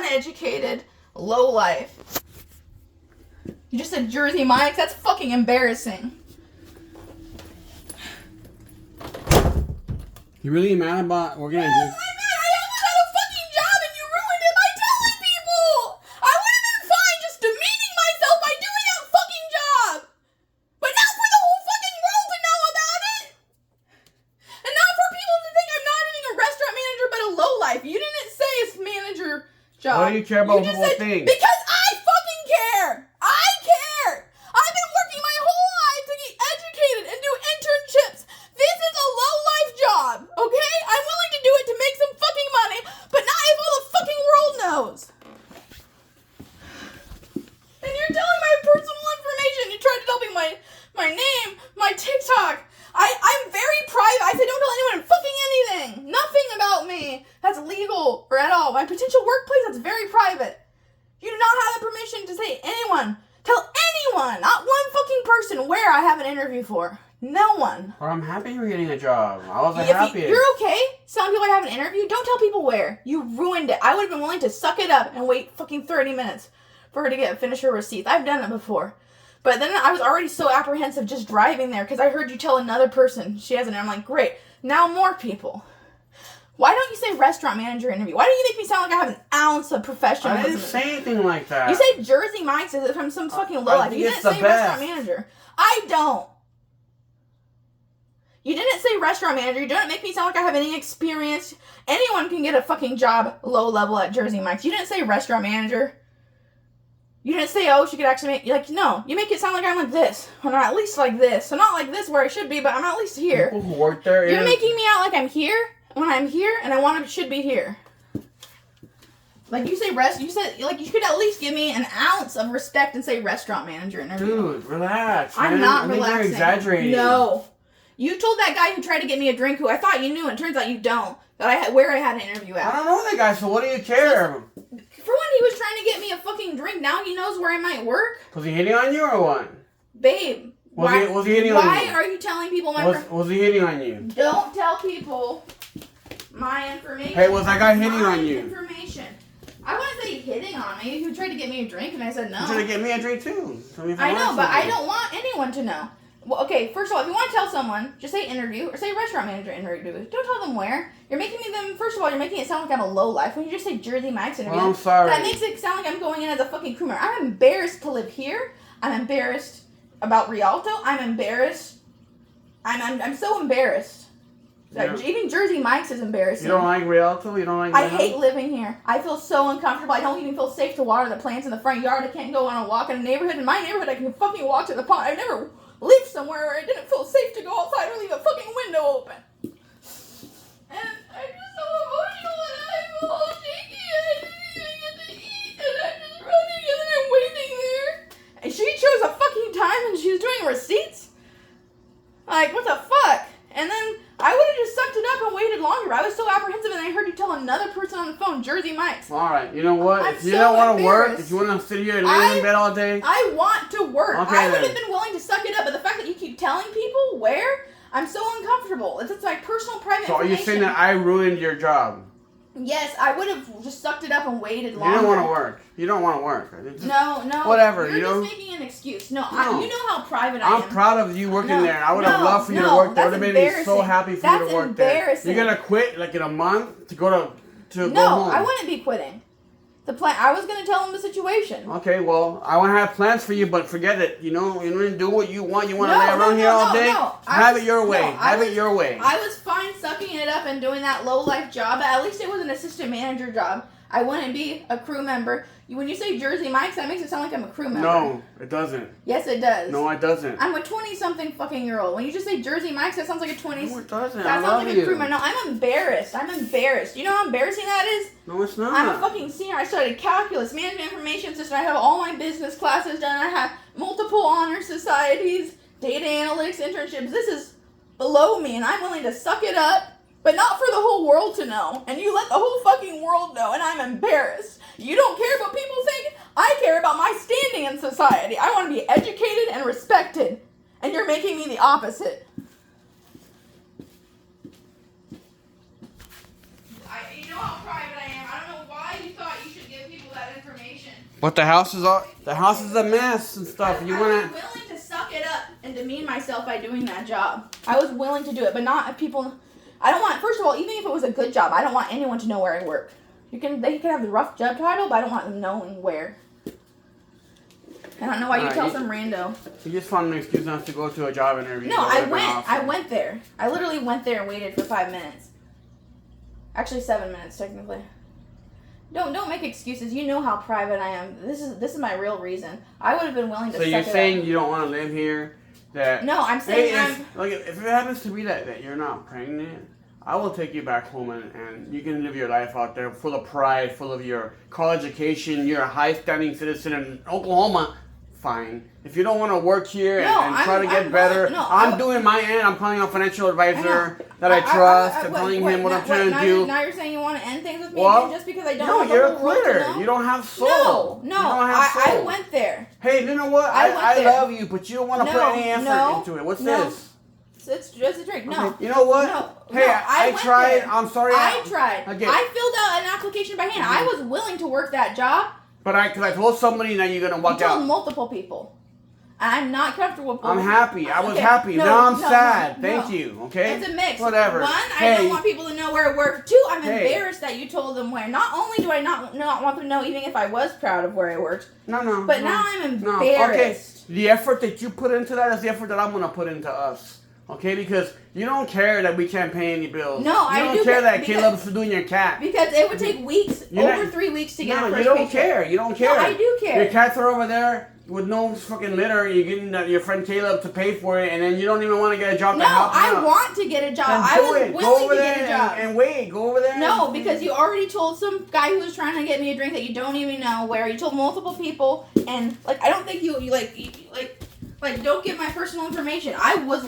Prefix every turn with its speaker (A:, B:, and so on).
A: uneducated lowlife. You just said Jersey Mike's? That's fucking embarrassing.
B: You really mad about organizing?
A: Yes, I'm mad. I almost had a fucking job and you ruined it by telling people. I would have been fine just demeaning myself by doing that fucking job. But not for the whole fucking world to know about it. And not for people to think I'm not even a restaurant manager but a lowlife. You didn't say it's manager job.
B: Why do you care about people think?
A: Because I fucking care. I care. I've been working my whole life to get educated and do internships. This is a low-life job, okay? I'm willing to do it to make some fucking money, but not if all the fucking world knows. And you're telling my personal information. You tried to tell me my name, my TikTok. I'm very private. I said don't tell anyone fucking anything. Nothing about me that's legal or at all. My potential workplace, that's very private. You do not have the permission to say anyone. Tell anyone, not one fucking person, where I have an interview for. No one.
B: Well, I'm happy you're getting a job. I wasn't happy.
A: You're okay telling people I have an interview? Don't tell people where. You ruined it. I would have been willing to suck it up and wait fucking 30 minutes for her to finish her receipts. I've done it before. But then I was already so apprehensive just driving there because I heard you tell another person she has an interview. I'm like, great. Now more people. Why don't you say restaurant manager interview? Why do you make me sound like I have an ounce of professionalism?
B: I didn't say anything like that.
A: You say Jersey Mike's as if I'm some fucking lowlife. You didn't say restaurant manager. I don't. You didn't say restaurant manager. You didn't make me sound like I have any experience. Anyone can get a fucking job low level at Jersey Mike's. You didn't say restaurant manager. You didn't say, oh, she could actually make... Like, no. You make it sound like I'm like this. Or at least like this. So not like this where I should be, but I'm at least here.
B: People who work there...
A: You're making me out like I'm here when I'm here and I should be here. Like, you say you said, like, you could at least give me an ounce of respect and say restaurant manager interview.
B: Dude, relax, man.
A: I'm not
B: relaxing.
A: relaxing.
B: You're exaggerating.
A: No. You told that guy who tried to get me a drink, who I thought you knew, and it turns out you don't, that where I had an interview at.
B: I don't know that guy, so what do you care?
A: For when he was trying to get me a fucking drink, now he knows where I might work.
B: Was he hitting on you or what?
A: Babe.
B: Was he hitting on you?
A: Why are you telling people my...
B: Was he hitting on you?
A: Don't tell people my information.
B: Hey, was that guy hitting on you?
A: Information. I wouldn't say hitting on me. He tried to get me a drink, and I said no.
B: He tried to get me a drink, too.
A: I know, but I don't want anyone to know. Well, okay, first of all, if you want to tell someone, just say interview, or say restaurant manager interview. Don't tell them where. You're making first of all, you're making it sound like I'm a low life. When you just say Jersey Mike's interview,
B: I'm sorry.
A: That makes it sound like I'm going in as a fucking crew member. I'm embarrassed to live here. I'm embarrassed about Rialto. I'm embarrassed. I'm so embarrassed. Yeah. Even Jersey Mike's is embarrassing.
B: You don't like Rialto? You don't like
A: I hate living here. I feel so uncomfortable. I don't even feel safe to water the plants in the front yard. I can't go on a walk in a neighborhood. In my neighborhood, I can fucking walk to the pond. I've never lived somewhere where I didn't feel safe to go outside or leave a fucking window open. And I'm just so emotional and I feel all shaky and I didn't even get to eat and I'm just running and then I'm waiting there. And she chose a fucking time and she's doing receipts? Like, what the fuck? And then I would have just sucked it up and waited longer. I was so apprehensive and I heard you tell another person on the phone, Jersey Mike's.
B: Alright, you know what?
A: I'm
B: if you
A: so
B: don't want to
A: embarrassed.
B: work, if you want to sit here and lay in bed all day.
A: I want to work.
B: Okay,
A: I would have been willing to suck it up, but the fact that you keep telling people where, I'm so uncomfortable. It's my personal private
B: So are you
A: information.
B: saying that I ruined your job?
A: Yes, I would have just sucked it up and waited longer.
B: You don't want to work. You don't want to work.
A: No.
B: Whatever,
A: You're
B: you know?
A: just making an excuse. No,
B: No.
A: you know how private I am.
B: I'm proud of you working there. I would have loved for you to work there. I would have been so happy for you to work there.
A: Embarrassing.
B: You're going to quit like in a month to go to
A: No,
B: go home.
A: I wouldn't be quitting. I was going to tell him the situation.
B: Okay, well, I want to have plans for you, but forget it. You know, you don't do what you want. You want to lay around here all day? Have it your way. Have it your way.
A: I was fine sucking it up and doing that low-life job, but at least it was an assistant manager job. I wouldn't be a crew member. When you say Jersey Mike's, that makes it sound like I'm a crew member.
B: No, it doesn't.
A: Yes, it does.
B: No, it doesn't.
A: I'm a 20-something fucking year old. When you just say Jersey Mike's, that sounds like a 20.
B: No, it doesn't.
A: That sounds like a crew member. No, I'm embarrassed. You know how embarrassing that is?
B: No, it's not.
A: I'm a fucking senior. I studied calculus, management information system. I have all my business classes done. I have multiple honor societies, data analytics, internships. This is below me, and I'm willing to suck it up, but not for the whole world to know. And you let the whole fucking world know, and I'm embarrassed. You don't care what people think. I care about my standing in society. I want to be educated and respected, and you're making me the opposite. You know how private I am. I don't know why you thought you should give people
B: But the house is a mess and stuff.
A: I was willing to suck it up and demean myself by doing that job. I was willing to do it, but not if people. I don't want. First of all, even if it was a good job, I don't want anyone to know where I work. They can have the rough job title, but I don't want them knowing where. I don't know why you tell some rando.
B: You just found an excuse not to go to a job interview.
A: No, I went there. I literally went there and waited for 5 minutes. Actually, 7 minutes technically. Don't make excuses. You know how private I am. This is my real reason. I would have been willing to. So
B: you're saying you don't want to live here?
A: No, I'm saying
B: if it happens to be that you're not pregnant, I will take you back home and you can live your life out there full of pride, full of your college education. You're a high-standing citizen in Oklahoma. Fine. If you don't want to work here and try to get better, I'm doing my end. I'm calling a financial advisor that I trust and telling him what I'm trying to do.
A: Now you're saying you want to end things with me just because I don't have
B: you're a quitter. You don't have soul.
A: No, I went there.
B: Hey, you know what? I love you, but you don't want to put any effort into it. What's this?
A: It's just a drink. No.
B: Okay. You know what? Hey, I tried. There. I'm sorry.
A: I tried. I filled out an application by hand. I was willing to work that job.
B: But because I told somebody that you're gonna walk out.
A: I told multiple people. I'm not comfortable with
B: I'm happy. I was happy. Now I'm sad. Thank you. Okay?
A: It's a mix.
B: Whatever.
A: One, I don't want people to know where I work. Two, I'm embarrassed that you told them where. Not only do I not want them to know, even if I was proud of where I worked.
B: No.
A: But now I'm embarrassed.
B: Okay. The effort that you put into that is the effort that I'm gonna put into us. Okay, because you don't care that we can't pay any bills.
A: No, I do.
B: You don't care that Caleb's doing your cat.
A: Because it would take weeks, over 3 weeks to get a first
B: you don't
A: paycheck.
B: care. You don't care.
A: No, I do care.
B: Your cats are over there with no fucking litter. You're getting your friend Caleb to pay for it, and then you don't even want to get a job to help him out.
A: No, I want to get a job.
B: Then
A: I was willing to get a job.
B: And wait, go over there.
A: No, because you already told some guy who was trying to get me a drink that you don't even know where. You told multiple people, and I don't think you don't give my personal information. I was